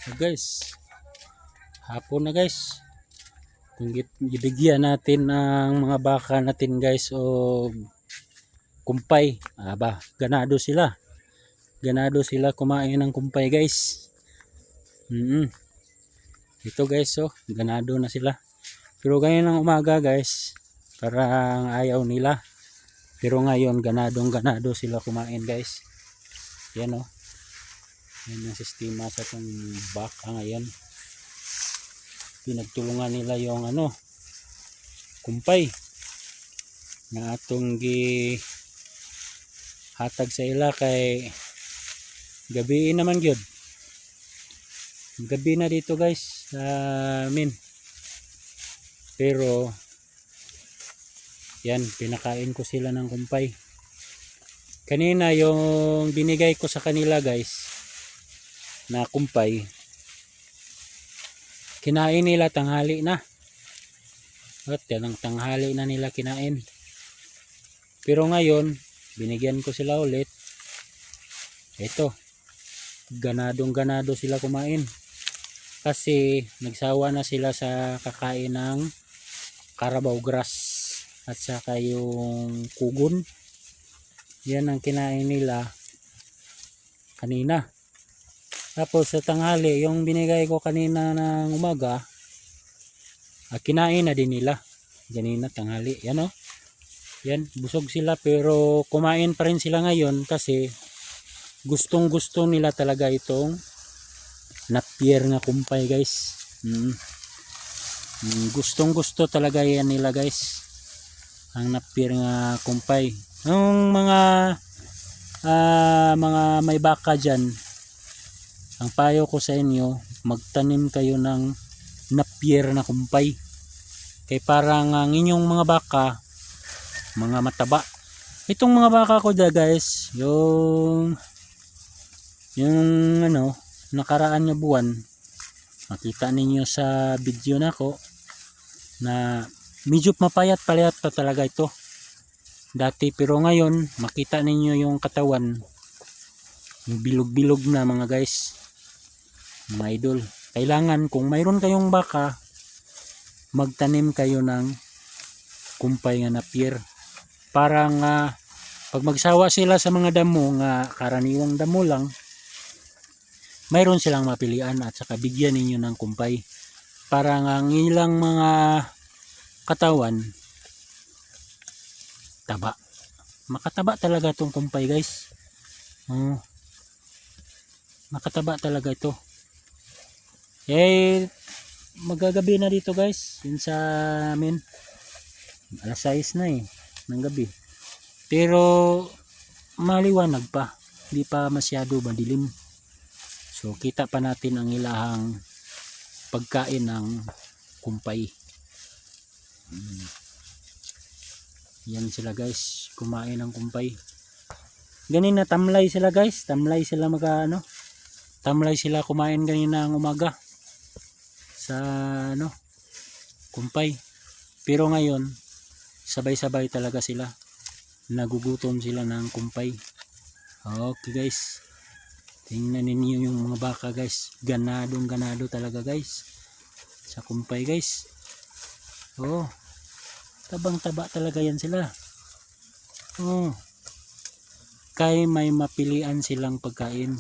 So guys, hapon na guys. Kung gibigyan natin ang mga baka natin guys o kumpay, ganado sila. Ganado sila kumain ng kumpay guys. Ito guys, ganado na sila. Pero ganyan ng umaga guys, parang ayaw nila. Pero ngayon ganado sila kumain guys. Yan yan ang sistema sa itong baka ngayon. Pinagtulungan nila yung kumpay na atong gi hatag sa ila kay gabi naman gyud. Gabi na dito guys sa amin. Pero yan, pinakain ko sila ng kumpay. Kanina yung binigay ko sa kanila guys na kumpay, kinain nila tanghali na. At yan, tanghali na nila kinain. Pero ngayon, binigyan ko sila ulit. Ito, ganado sila kumain. Kasi nagsawa na sila sa kakain ng Carabao grass at saka yung kugon. Yan ang kinain nila kanina. Tapos sa tanghali, yung binigay ko kanina ng umaga, kinain na din nila. Ganina tanghali. Yan Yan, busog sila pero kumain pa rin sila ngayon kasi gustong gusto nila talaga itong napier nga kumpay guys. Gustong gusto talaga yan nila guys. Ang napier nga kumpay. Yung mga may baka dyan, ang payo ko sa inyo, magtanim kayo ng napier na kumpay. Kaya parang ang inyong mga baka, mga mataba. Itong mga baka ko dyan guys, yung nakaraan na buwan, makita ninyo sa video nako na medyo mapayat pa talaga ito. Dati pero ngayon, makita ninyo yung katawan, yung bilog-bilog na mga guys. Mga idol, kailangan kung mayroon kayong baka, magtanim kayo ng kumpay nga napier. Parang pag magsawa sila sa mga damo nga karaniwang damo lang, mayroon silang mapilian at saka bigyan ninyo ng kumpay. Parang ang ilang mga katawan taba. Makataba talaga itong kumpay guys. Makataba talaga ito. Magagabi na dito guys. Yun sa amin. Alas 6 na ng gabi. Pero maliwanag pa. Hindi pa masyado madilim. So kita pa natin ang ilahang pagkain ng kumpay. Yan sila guys. Kumain ng kumpay. Ganin na tamlay sila guys. Tamlay sila tamlay sila kumain ganina ng umaga sa kumpay. Pero ngayon sabay-sabay talaga sila, nagugutom sila ng kumpay. Okay guys, tingnan ninyo yung mga baka guys, ganado talaga guys sa kumpay guys. Tabang taba talaga yan sila. Kaya may mapilian silang pagkain.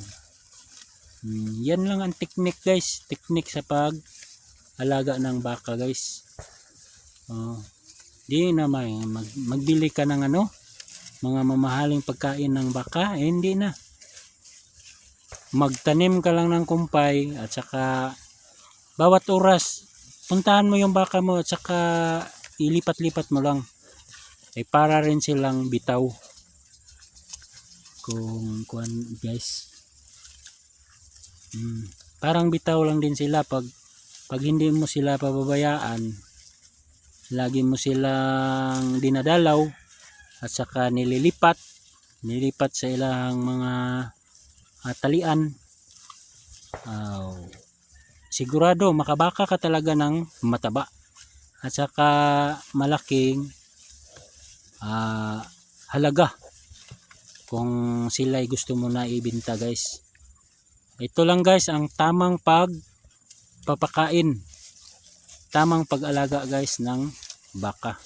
Yan lang ang technique guys, technique sa pag alaga ng baka guys. Di na magbili ka ng mga mamahaling pagkain ng baka, hindi na. Magtanim ka lang ng kumpay at saka bawat oras puntahan mo yung baka mo at saka ilipat-lipat mo lang. Para rin silang bitaw. Kung guys, parang bitaw lang din sila pag hindi mo sila pababayaan, lagi mo silang dinadalaw at saka nililipat sa ilang mga talian. Sigurado makabaka ka talaga ng mataba at saka malaking halaga kung sila ay gusto mo na ibenta guys. Ito lang guys ang tamang pagpapakain. Tamang pag-alaga guys ng baka.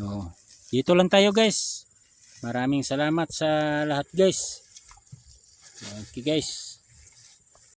Oh, dito lang tayo guys. Maraming salamat sa lahat guys. Okay guys.